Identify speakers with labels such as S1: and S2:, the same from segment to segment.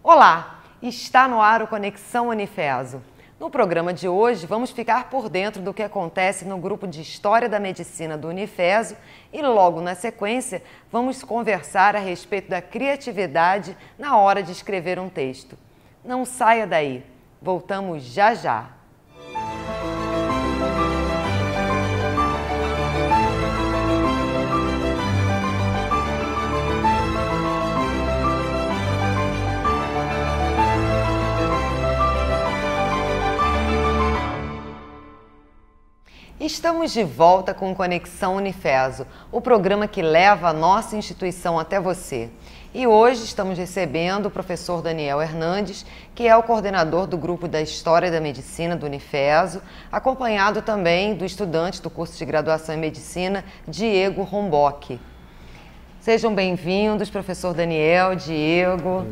S1: Olá, está no ar o Conexão Unifeso. No programa de hoje, vamos ficar por dentro do que acontece no grupo de História da Medicina do Unifeso e logo na sequência vamos conversar a respeito da criatividade na hora de escrever um texto. Não saia daí, voltamos já já. Estamos de volta com Conexão Unifeso, o programa que leva a nossa instituição até você. E hoje estamos recebendo o professor Daniel Hernandes, que é o coordenador do grupo da História da Medicina do Unifeso, acompanhado também do estudante do curso de graduação em Medicina, Diego Rombock. Sejam bem-vindos, professor Daniel, Diego.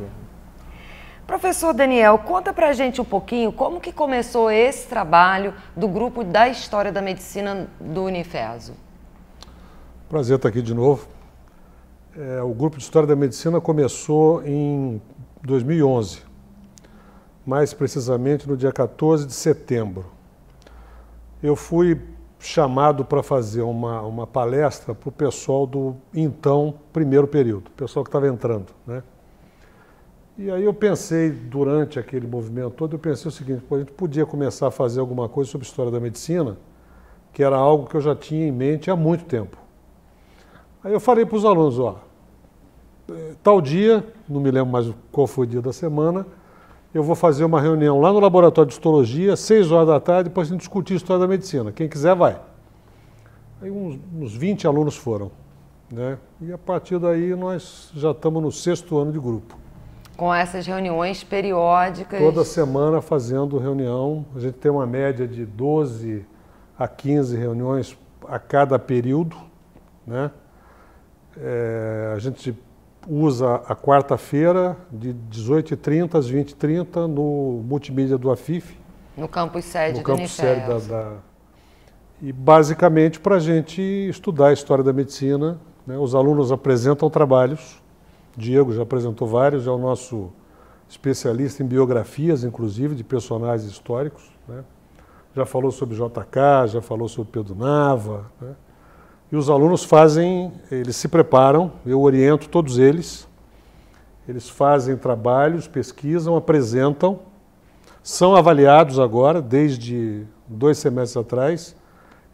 S1: Professor Daniel, conta pra gente um pouquinho como que começou esse trabalho do grupo da História da Medicina do Unifeso.
S2: Prazer estar aqui de novo. O grupo de História da Medicina começou em 2011, mais precisamente no dia 14 de setembro. Eu fui chamado para fazer uma palestra para o pessoal do então primeiro período, o pessoal que estava entrando, né? E aí eu pensei, durante aquele movimento todo, eu pensei o seguinte: a gente podia começar a fazer alguma coisa sobre história da medicina, que era algo que eu já tinha em mente há muito tempo. Aí eu falei para os alunos, tal dia, não me lembro mais qual foi o dia da semana, eu vou fazer uma reunião lá no laboratório de histologia, 6 horas da tarde, depois a gente discutir história da medicina. Quem quiser vai. Aí uns 20 alunos foram, né? E a partir daí nós já estamos no 6º ano de grupo.
S1: Com essas reuniões periódicas.
S2: Toda semana fazendo reunião. A gente tem uma média de 12 a 15 reuniões a cada período, né? A gente usa a quarta-feira de 18h30 às 20h30 no multimídia do AFIF.
S1: No campus sede do Unifeso.
S2: E basicamente para a gente estudar a história da medicina, né? Os alunos apresentam trabalhos. Diego já apresentou vários, é o nosso especialista em biografias, inclusive, de personagens históricos, né? Já falou sobre JK, já falou sobre Pedro Nava, né? E os alunos eles se preparam, eu oriento todos eles fazem trabalhos, pesquisam, apresentam, são avaliados agora, desde 2 semestres atrás,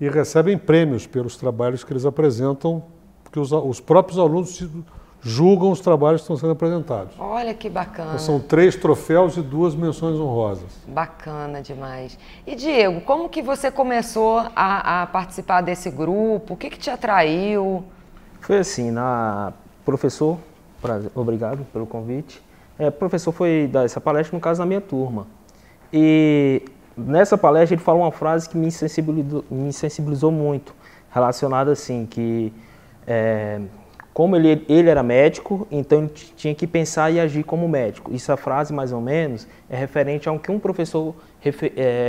S2: e recebem prêmios pelos trabalhos que eles apresentam, porque os próprios alunos julgam os trabalhos que estão sendo apresentados.
S1: Olha que bacana.
S2: Então, são 3 troféus e 2 menções honrosas.
S1: Bacana demais. E Diego, como que você começou a participar desse grupo? O que te atraiu?
S3: Foi assim, professor, obrigado pelo convite. O professor foi dar essa palestra, no caso, na minha turma. E nessa palestra ele falou uma frase que me sensibilizou muito, relacionada assim, que como ele era médico, então ele tinha que pensar e agir como médico. Essa frase, mais ou menos, é referente ao que um professor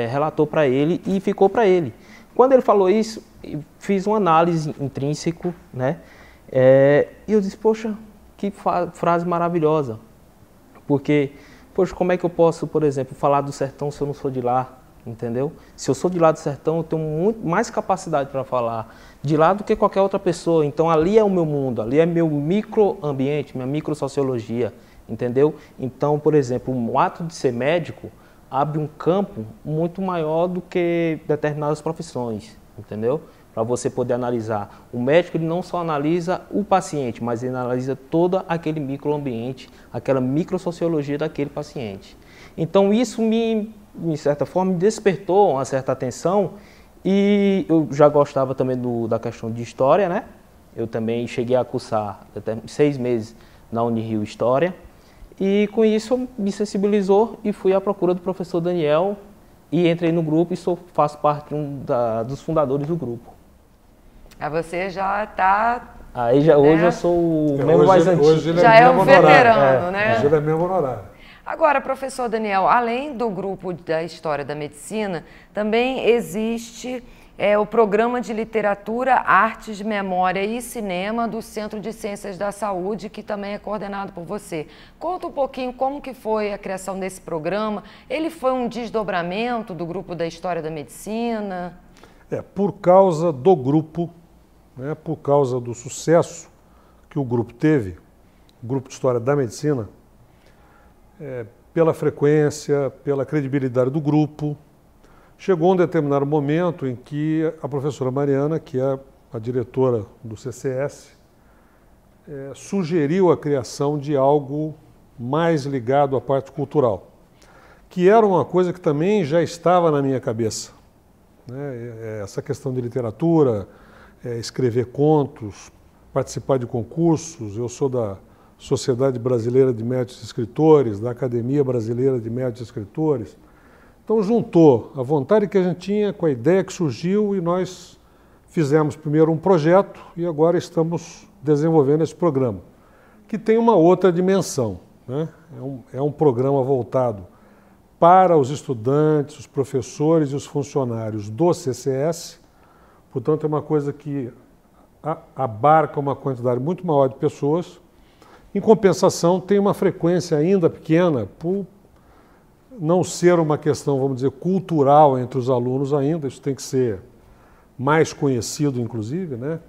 S3: relatou para ele e ficou para ele. Quando ele falou isso, eu fiz uma análise intrínseca, né? E eu disse, poxa, que frase maravilhosa. Porque, poxa, como é que eu posso, por exemplo, falar do sertão se eu não sou de lá? Entendeu? Se eu sou de lá do sertão, eu tenho muito mais capacidade para falar de lá do que qualquer outra pessoa. Então ali é o meu mundo, ali é meu microambiente, minha microsociologia, entendeu? Então, por exemplo, o ato de ser médico abre um campo muito maior do que determinadas profissões, entendeu? Para você poder analisar. O médico ele não só analisa o paciente, mas ele analisa todo aquele microambiente, aquela microsociologia daquele paciente. Então isso de certa forma, me despertou uma certa atenção e eu já gostava também da questão de história, né? Eu também cheguei a cursar até 6 meses na Unirio História e com isso me sensibilizou e fui à procura do professor Daniel e entrei no grupo e faço parte dos fundadores do grupo.
S1: Você já está...
S3: Hoje eu sou o membro mais antigo.
S2: Hoje ele
S1: já é um veterano, né?
S2: Hoje ele é membro honorário.
S1: Agora, professor Daniel, além do grupo da História da Medicina, também existe é o Programa de Literatura, Artes, Memória e Cinema do Centro de Ciências da Saúde, que também é coordenado por você. Conta um pouquinho como que foi a criação desse programa. Ele foi um desdobramento do grupo da História da Medicina?
S2: Por causa do grupo, né, por causa do sucesso que o grupo teve, o grupo de História da Medicina, pela frequência, pela credibilidade do grupo, chegou um determinado momento em que a professora Mariana, que é a diretora do CCS, sugeriu a criação de algo mais ligado à parte cultural, que era uma coisa que também já estava na minha cabeça, né? Essa questão de literatura, escrever contos, participar de concursos. Eu sou da Sociedade Brasileira de Médicos e Escritores, da Academia Brasileira de Médicos e Escritores. Então juntou a vontade que a gente tinha com a ideia que surgiu e nós fizemos primeiro um projeto e agora estamos desenvolvendo esse programa, que tem uma outra dimensão, né? É um programa voltado para os estudantes, os professores e os funcionários do CCS, portanto é uma coisa que abarca uma quantidade muito maior de pessoas. Em compensação, tem uma frequência ainda pequena, por não ser uma questão, vamos dizer, cultural entre os alunos ainda, isso tem que ser mais conhecido, inclusive, né?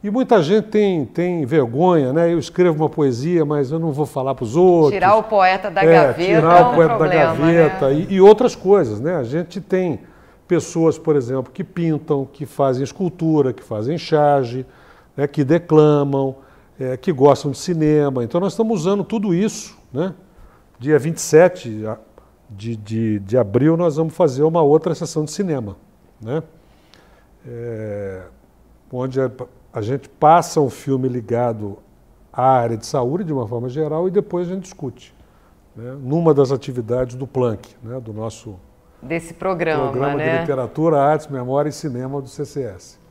S2: E muita gente tem vergonha, né? Eu escrevo uma poesia, mas eu não vou falar para os outros.
S1: Tirar o poeta da gaveta
S2: tirar o poeta
S1: problema,
S2: da gaveta,
S1: né?
S2: e outras coisas, né? A gente tem pessoas, por exemplo, que pintam, que fazem escultura, que fazem charge, né? Que declamam, que gostam de cinema. Então nós estamos usando tudo isso, né? Dia 27 de abril nós vamos fazer uma outra sessão de cinema, né? Onde a gente passa um filme ligado à área de saúde de uma forma geral e depois a gente discute, né? Numa das atividades do Planck, né? Do nosso
S1: desse programa, né?
S2: de Literatura, Artes, Memória e Cinema do CCS.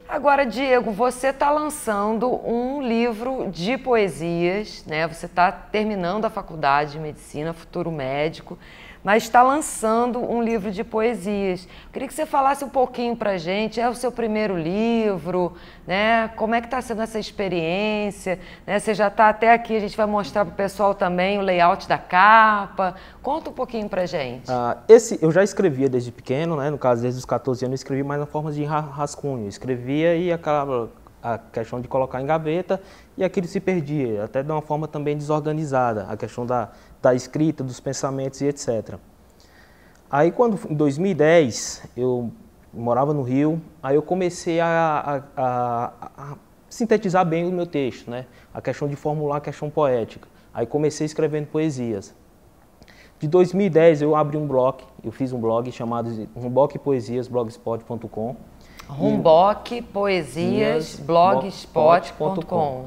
S1: Agora, Diego, você está lançando um livro de poesias, né? Você está terminando a faculdade de medicina, futuro médico, mas está lançando um livro de poesias. Queria que você falasse um pouquinho para a gente. É o seu primeiro livro, né? Como é que está sendo essa experiência? Né? Você já está até aqui, a gente vai mostrar para o pessoal também o layout da capa. Conta um pouquinho para a gente.
S3: Esse eu já escrevia desde pequeno, né? No caso, desde os 14 anos, eu escrevi mais na forma de rascunho. Eu escrevia e acabava a questão de colocar em gaveta e aquilo se perdia, até de uma forma também desorganizada, a questão da escrita, dos pensamentos e etc. Aí quando, em 2010, eu morava no Rio, aí eu comecei a sintetizar bem o meu texto, né? A questão de formular a questão poética. Aí comecei escrevendo poesias. De 2010 eu abri um blog, eu fiz um blog chamado Rumbock Poesias, blogspot.com.
S1: Rumbock Poesias, blogspot.com.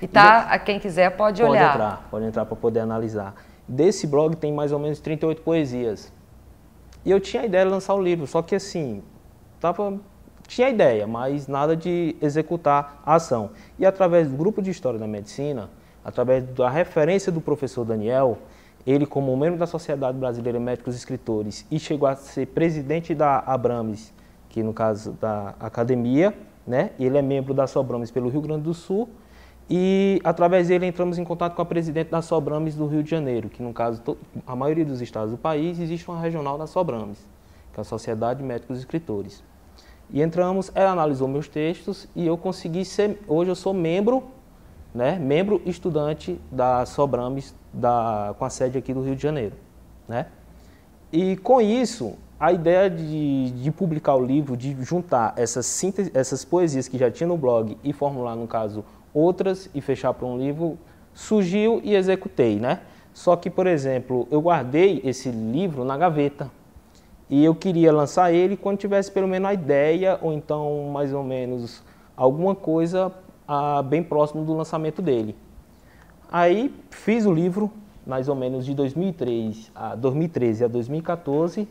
S1: E tá, quem quiser pode olhar.
S3: Pode entrar para poder analisar. Desse blog tem mais ou menos 38 poesias. E eu tinha a ideia de lançar o livro, só que assim, tinha a ideia, mas nada de executar a ação. E através do grupo de História da Medicina, através da referência do professor Daniel, ele como membro da Sociedade Brasileira de Médicos e Escritores e chegou a ser presidente da Abrames, que no caso da academia, né? Ele é membro da Sobrames pelo Rio Grande do Sul e através dele entramos em contato com a presidente da Sobrames do Rio de Janeiro, que no caso a maioria dos estados do país existe uma regional da Sobrames, que é a Sociedade de Médicos e Escritores. E entramos, ela analisou meus textos e eu consegui ser, hoje eu sou membro, né? Membro estudante da Sobrames com a sede aqui do Rio de Janeiro, né? E com isso a ideia de publicar o livro, de juntar essas poesias que já tinha no blog e formular, no caso, outras e fechar para um livro, surgiu e executei, né? Só que, por exemplo, eu guardei esse livro na gaveta e eu queria lançar ele quando tivesse pelo menos a ideia ou então mais ou menos alguma coisa bem próximo do lançamento dele. Aí fiz o livro mais ou menos de 2013 a 2014,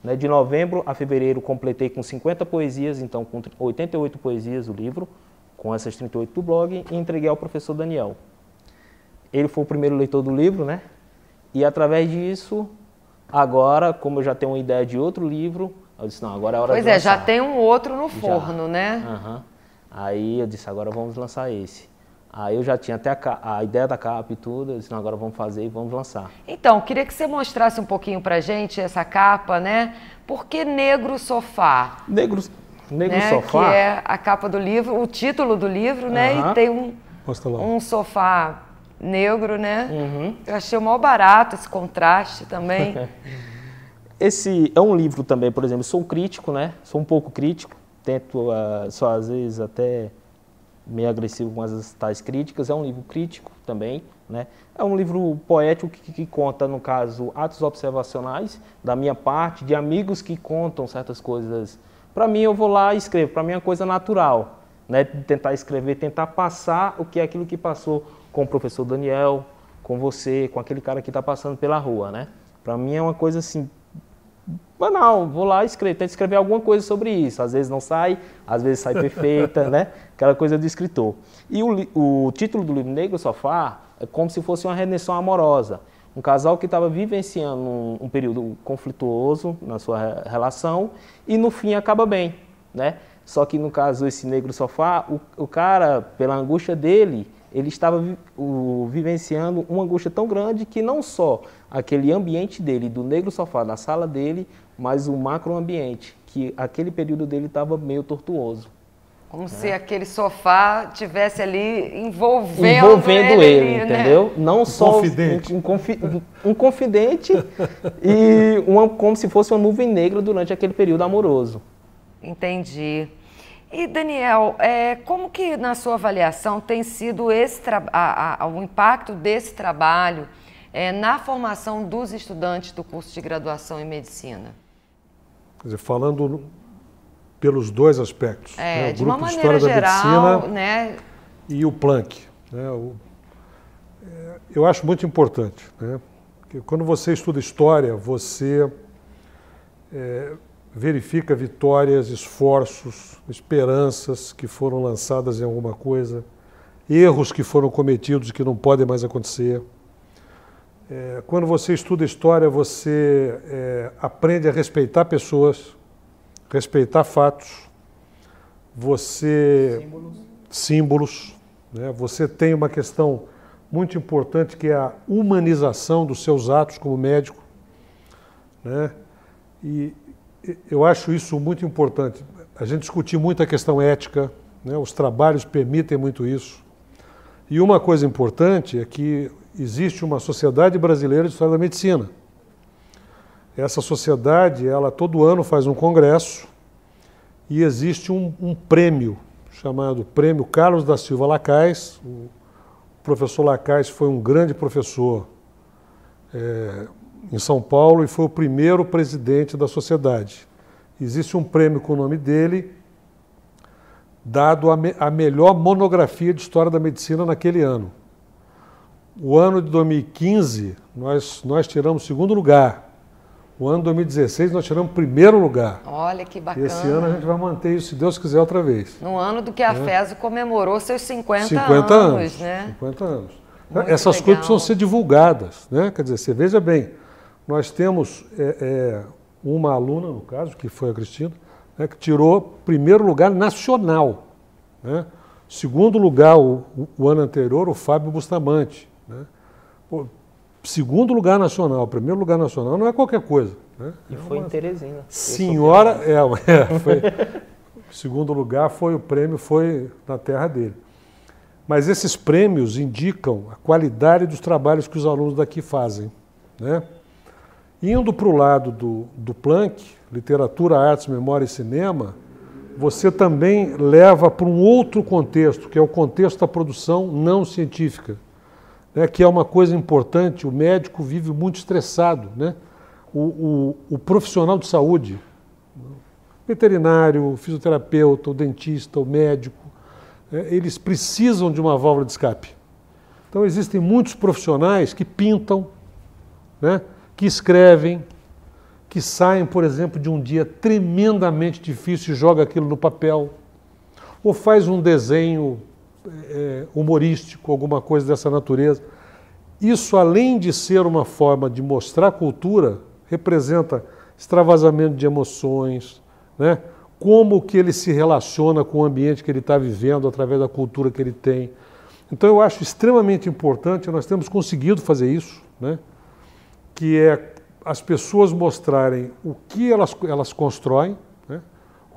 S3: né, de novembro a fevereiro completei com 50 poesias, então com 88 poesias o livro, com essas 38 do blog, e entreguei ao professor Daniel. Ele foi o primeiro leitor do livro, né? E através disso, agora, como eu já tenho uma ideia de outro livro, Eu disse, não, agora é hora
S1: Pois
S3: de
S1: é,
S3: lançar.
S1: já tem um outro no
S3: Já.
S1: forno, né?
S3: Aham. Aí eu disse, agora vamos lançar esse. Aí eu já tinha até a ideia da capa e tudo, eu disse, não, agora vamos fazer e vamos lançar.
S1: Então, queria que você mostrasse um pouquinho pra gente essa capa, né? Por que Negro Sofá?
S3: Negro
S1: Né?
S3: Sofá.
S1: Que é a capa do livro, o título do livro, né? E tem
S2: Mostra lá.
S1: um sofá negro, né?
S3: Uhum.
S1: Eu achei o maior barato esse contraste também.
S3: Esse é um livro também, por exemplo, sou um crítico, né? Sou um pouco crítico, tento, só às vezes até meio agressivo com as tais críticas. É um livro crítico também, né? É um livro poético que conta, no caso, atos observacionais da minha parte, de amigos que contam certas coisas. Para mim, eu vou lá e escrevo. Para mim é uma coisa natural, né? De tentar escrever, tentar passar o que é aquilo que passou com o professor Daniel, com você, com aquele cara que está passando pela rua, né? Para mim é uma coisa assim, banal, vou lá e escrevo, tento escrever alguma coisa sobre isso. Às vezes não sai, às vezes sai perfeita, né? Aquela coisa do escritor. E o título do livro Negro Sofá é como se fosse uma redenção amorosa. Um casal que estava vivenciando um período conflituoso na sua relação e no fim acaba bem, né? Só que no caso esse Negro Sofá, o cara, pela angústia dele, ele estava vivenciando uma angústia tão grande que não só aquele ambiente dele, do Negro Sofá, da sala dele, mas o macroambiente, que aquele período dele estava meio tortuoso.
S1: Como se aquele sofá tivesse ali envolvendo
S3: ele,
S1: ali,
S3: entendeu?
S1: Né?
S3: Não só
S2: confidente.
S3: Um confidente e como se fosse uma nuvem negra durante aquele período amoroso.
S1: Entendi. E, Daniel, como que na sua avaliação tem sido o impacto desse trabalho na formação dos estudantes do curso de graduação em medicina?
S2: Quer dizer, falando pelos dois aspectos, né? O
S1: de uma
S2: Grupo de
S1: maneira
S2: História
S1: geral,
S2: da Medicina
S1: né?
S2: e o Planck. Né? Eu acho muito importante, né? Que quando você estuda história, você verifica vitórias, esforços, esperanças que foram lançadas em alguma coisa, erros que foram cometidos e que não podem mais acontecer. Quando você estuda história, você aprende a respeitar pessoas, respeitar fatos, símbolos, né? Você tem uma questão muito importante que é a humanização dos seus atos como médico, né? E eu acho isso muito importante. A gente discutiu muito a questão ética, né? Os trabalhos permitem muito isso. E uma coisa importante é que existe uma Sociedade Brasileira de História da Medicina. Essa sociedade, ela todo ano faz um congresso e existe um prêmio chamado Prêmio Carlos da Silva Lacais. O professor Lacais foi um grande professor em São Paulo e foi o primeiro presidente da sociedade. Existe um prêmio com o nome dele, dado a melhor monografia de História da Medicina naquele ano. O ano de 2015, nós tiramos segundo lugar. O ano de 2016, nós tiramos primeiro lugar.
S1: Olha que bacana.
S2: E esse ano a gente vai manter isso, se Deus quiser, outra vez.
S1: No ano do que a FESO comemorou seus 50
S2: anos,
S1: né?
S2: 50 anos.
S1: Muito
S2: Essas
S1: legal.
S2: coisas precisam ser divulgadas, né? Quer dizer, você veja bem, nós temos uma aluna, no caso, que foi a Cristina, né, que tirou primeiro lugar nacional, né? Segundo lugar, o ano anterior, o Fábio Bustamante, né? Pô, segundo lugar nacional, primeiro lugar nacional não é qualquer coisa, né?
S3: E foi em Teresina.
S2: Senhora, segundo lugar o prêmio foi na terra dele. Mas esses prêmios indicam a qualidade dos trabalhos que os alunos daqui fazem, né? Indo para o lado do Planck, literatura, artes, memória e cinema, você também leva para um outro contexto, que é o contexto da produção não científica, né? Que é uma coisa importante. O médico vive muito estressado, né? O profissional de saúde, veterinário, o fisioterapeuta, o dentista, o médico, eles precisam de uma válvula de escape. Então existem muitos profissionais que pintam, né? Que escrevem, que saem, por exemplo, de um dia tremendamente difícil e joga aquilo no papel, ou faz um desenho humorístico, alguma coisa dessa natureza. Isso, além de ser uma forma de mostrar cultura, representa extravasamento de emoções, né? Como que ele se relaciona com o ambiente que ele está vivendo através da cultura que ele tem. Então eu acho extremamente importante, nós temos conseguido fazer isso, né? Que é as pessoas mostrarem o que elas constroem, né?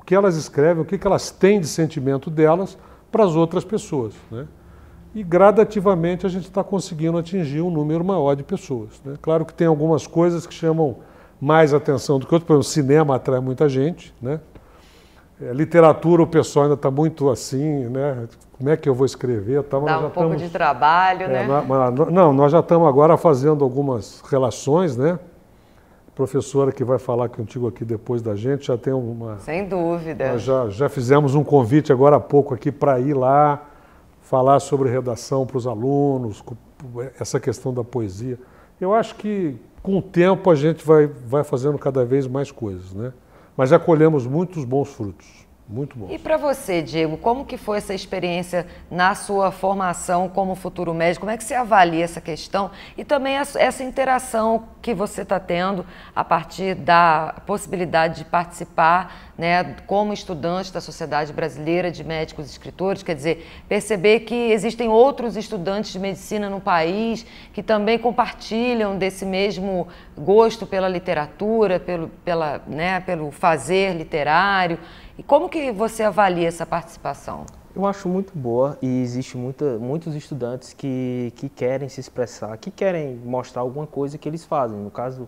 S2: O que elas escrevem, o que elas têm de sentimento delas para as outras pessoas, né? E gradativamente a gente está conseguindo atingir um número maior de pessoas, né? Claro que tem algumas coisas que chamam mais atenção do que outras, por exemplo, o cinema atrai muita gente, né? Literatura, o pessoal ainda está muito assim, né? Como é que eu vou escrever?
S1: Dá um pouco de trabalho, né?
S2: Não, nós já estamos agora fazendo algumas relações, né? A professora que vai falar contigo aqui depois da gente já tem uma...
S1: Sem dúvida.
S2: Nós já fizemos um convite agora há pouco aqui para ir lá, falar sobre redação para os alunos, essa questão da poesia. Eu acho que com o tempo a gente vai fazendo cada vez mais coisas, né? Mas já colhemos muitos bons frutos. Muito bom.
S1: E para você, Diego, como que foi essa experiência na sua formação como futuro médico? Como é que você avalia essa questão e também essa interação que você está tendo a partir da possibilidade de participar, né, como estudante da Sociedade Brasileira de Médicos e Escritores, quer dizer, perceber que existem outros estudantes de medicina no país que também compartilham desse mesmo gosto pela literatura, pelo fazer literário. E como que você avalia essa participação?
S3: Eu acho muito boa e existe muitos estudantes que querem se expressar, que querem mostrar alguma coisa que eles fazem. No caso,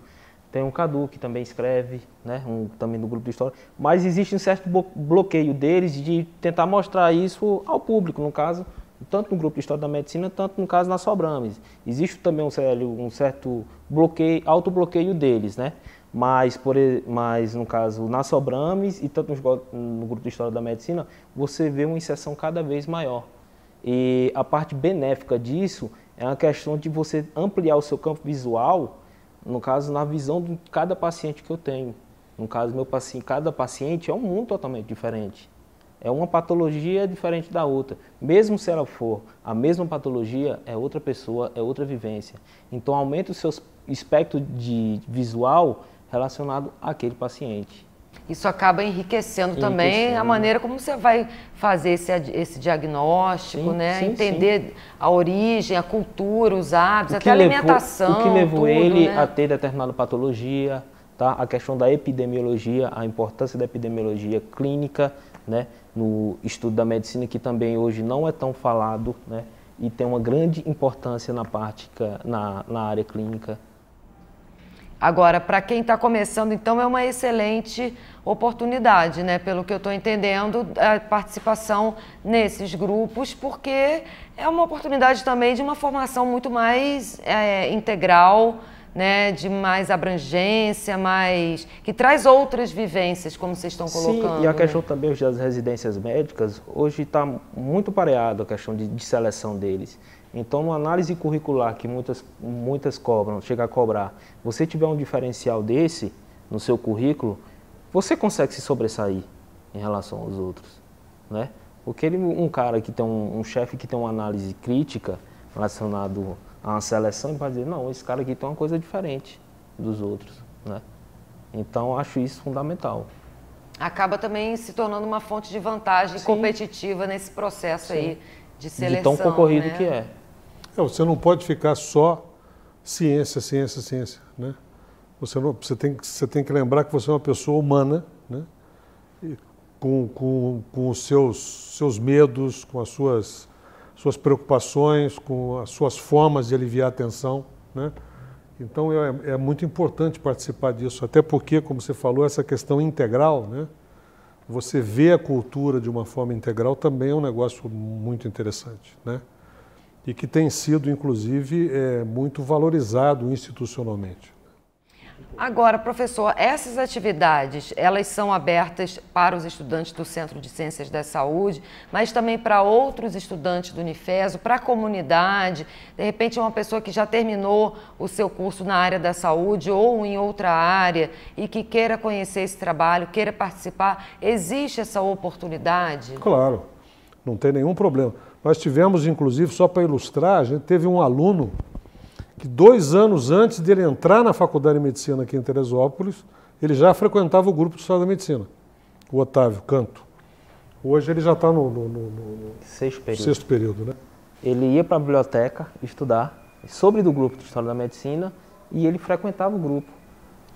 S3: tem um Cadu que também escreve, né, também do grupo de história, mas existe um certo bloqueio deles de tentar mostrar isso ao público, no caso, tanto no grupo de História da Medicina, tanto no caso na Sobrames. Existe também um certo bloqueio, autobloqueio deles, né? Mas no caso, na Sobrames e tanto no grupo de História da Medicina, você vê uma inserção cada vez maior. E a parte benéfica disso é a questão de você ampliar o seu campo visual, no caso, na visão de cada paciente que eu tenho. No caso, cada paciente é um mundo totalmente diferente. É uma patologia diferente da outra. Mesmo se ela for a mesma patologia, é outra pessoa, é outra vivência. Então, aumenta o seu espectro de visual relacionado àquele paciente.
S1: Isso acaba enriquecendo também a maneira como você vai fazer esse diagnóstico, né? Entender a origem, a cultura, os hábitos, até a alimentação.
S3: O que levou
S1: tudo,
S3: ele
S1: né?
S3: a ter determinada patologia, tá? A questão da epidemiologia, a importância da epidemiologia clínica, né? No estudo da medicina, que também hoje não é tão falado, né? E tem uma grande importância na área clínica.
S1: Agora, para quem está começando, então, é uma excelente oportunidade, né? Pelo que eu estou entendendo, a participação nesses grupos, porque é uma oportunidade também de uma formação muito mais integral, né? De mais abrangência, que traz outras vivências, como vocês estão colocando.
S3: Sim, e a questão também das residências médicas, hoje está muito pareado a questão de seleção deles. Então, numa análise curricular que muitas cobram, chega a cobrar, você tiver um diferencial desse no seu currículo, você consegue se sobressair em relação aos outros, né? Porque um cara que tem um chefe que tem uma análise crítica relacionado a uma seleção, ele vai dizer, não, esse cara aqui tem uma coisa diferente dos outros, né? Então, eu acho isso fundamental.
S1: Acaba também se tornando uma fonte de vantagem competitiva nesse processo aí de seleção.
S3: De tão concorrido,
S1: né?
S3: que é.
S2: Você não pode ficar só ciência, né? Você tem que lembrar que você é uma pessoa humana, né? E com os seus medos, com as suas preocupações, com as suas formas de aliviar a tensão, né? Então é muito importante participar disso, até porque, como você falou, essa questão integral, né? Você vê a cultura de uma forma integral também é um negócio muito interessante, né? E que tem sido, inclusive, muito valorizado institucionalmente.
S1: Agora, professor, essas atividades, elas são abertas para os estudantes do Centro de Ciências da Saúde, mas também para outros estudantes do Unifeso, para a comunidade, de repente uma pessoa que já terminou o seu curso na área da saúde ou em outra área e que queira conhecer esse trabalho, queira participar, existe essa oportunidade?
S2: Claro, não tem nenhum problema. Nós tivemos, inclusive, só para ilustrar, a gente teve um aluno que 2 anos antes dele entrar na Faculdade de Medicina aqui em Teresópolis, ele já frequentava o grupo de História da Medicina, o Otávio Canto. Hoje ele já está no sexto período, né?
S3: Ele ia para a biblioteca estudar sobre do grupo de História da Medicina e ele frequentava o grupo.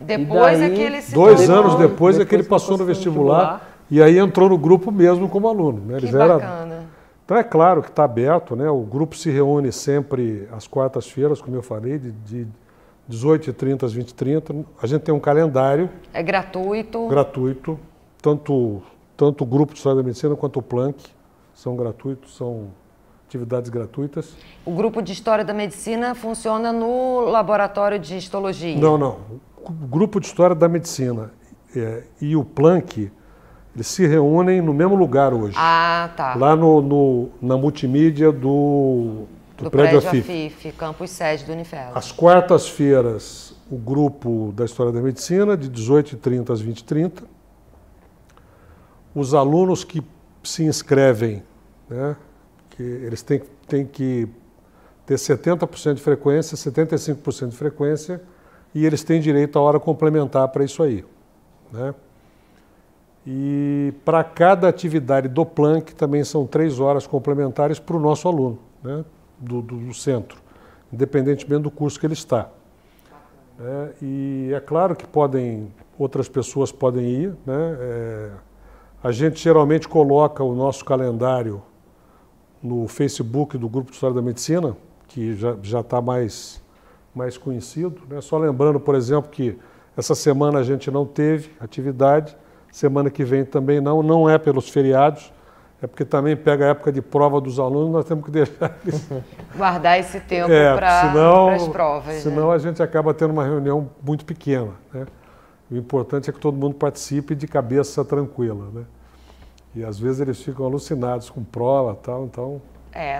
S1: Depois é que ele se
S2: 2 anos depois é que ele passou no vestibular e aí entrou no grupo mesmo como aluno. Né?
S1: Que bacana.
S2: Então é claro que está aberto, né? O grupo se reúne sempre às quartas-feiras, como eu falei, de 18h30 às 20h30. A gente tem um calendário.
S1: É gratuito.
S2: Gratuito. Tanto o grupo de História da Medicina quanto o Planck são gratuitos, são atividades gratuitas.
S1: O grupo de História da Medicina funciona no laboratório de histologia?
S2: Não. O grupo de História da Medicina e o Planck, eles se reúnem no mesmo lugar hoje.
S1: Ah, tá.
S2: Lá na multimídia do prédio
S1: AFIF, campus sede do Unifesp.
S2: Às quartas-feiras, o grupo da História da Medicina, de 18h30 às 20h30. Os alunos que se inscrevem, né, que eles têm que ter 70% de frequência, 75% de frequência, e eles têm direito à hora complementar para isso aí. Né? E para cada atividade do Planck também são 3 horas complementares para o nosso aluno, né, do centro, independentemente do curso que ele está. E é claro que outras pessoas podem ir, né? A gente geralmente coloca o nosso calendário no Facebook do Grupo de História da Medicina, que já está mais conhecido. Né? Só lembrando, por exemplo, que essa semana a gente não teve atividade, semana que vem também não é pelos feriados, é porque também pega a época de prova dos alunos, nós temos que deixar eles...
S1: guardar esse tempo para as provas.
S2: Senão
S1: né?
S2: A gente acaba tendo uma reunião muito pequena. Né? O importante é que todo mundo participe de cabeça tranquila, né? E às vezes eles ficam alucinados com prova e tal, então...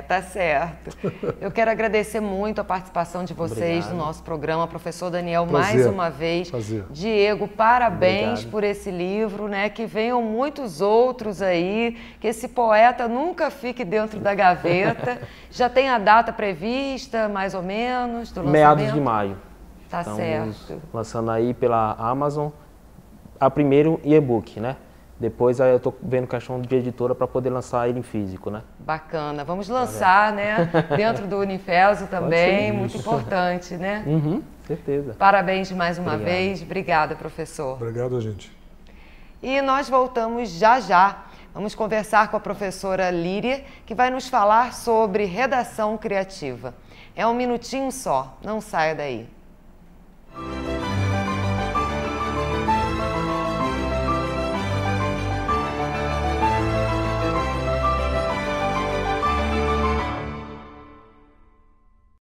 S1: Tá certo. Eu quero agradecer muito a participação de vocês no nosso programa. Professor Daniel, mais uma vez.
S2: Prazer.
S1: Diego, parabéns por esse livro, né? Que venham muitos outros aí, que esse poeta nunca fique dentro da gaveta. Já tem a data prevista, mais ou menos, do lançamento?
S3: Meados de maio.
S1: Tá certo.
S3: Lançando aí pela Amazon, a primeiro e-book, né? Depois eu estou vendo questão de editora para poder lançar ele em físico, né?
S1: Bacana. Vamos lançar, né? Dentro do Unifesp também, muito importante, né?
S3: Certeza.
S1: Parabéns mais uma vez. Obrigada, professor.
S2: Obrigado, gente.
S1: E nós voltamos já. Vamos conversar com a professora Líria, que vai nos falar sobre redação criativa. É um minutinho só, não saia daí.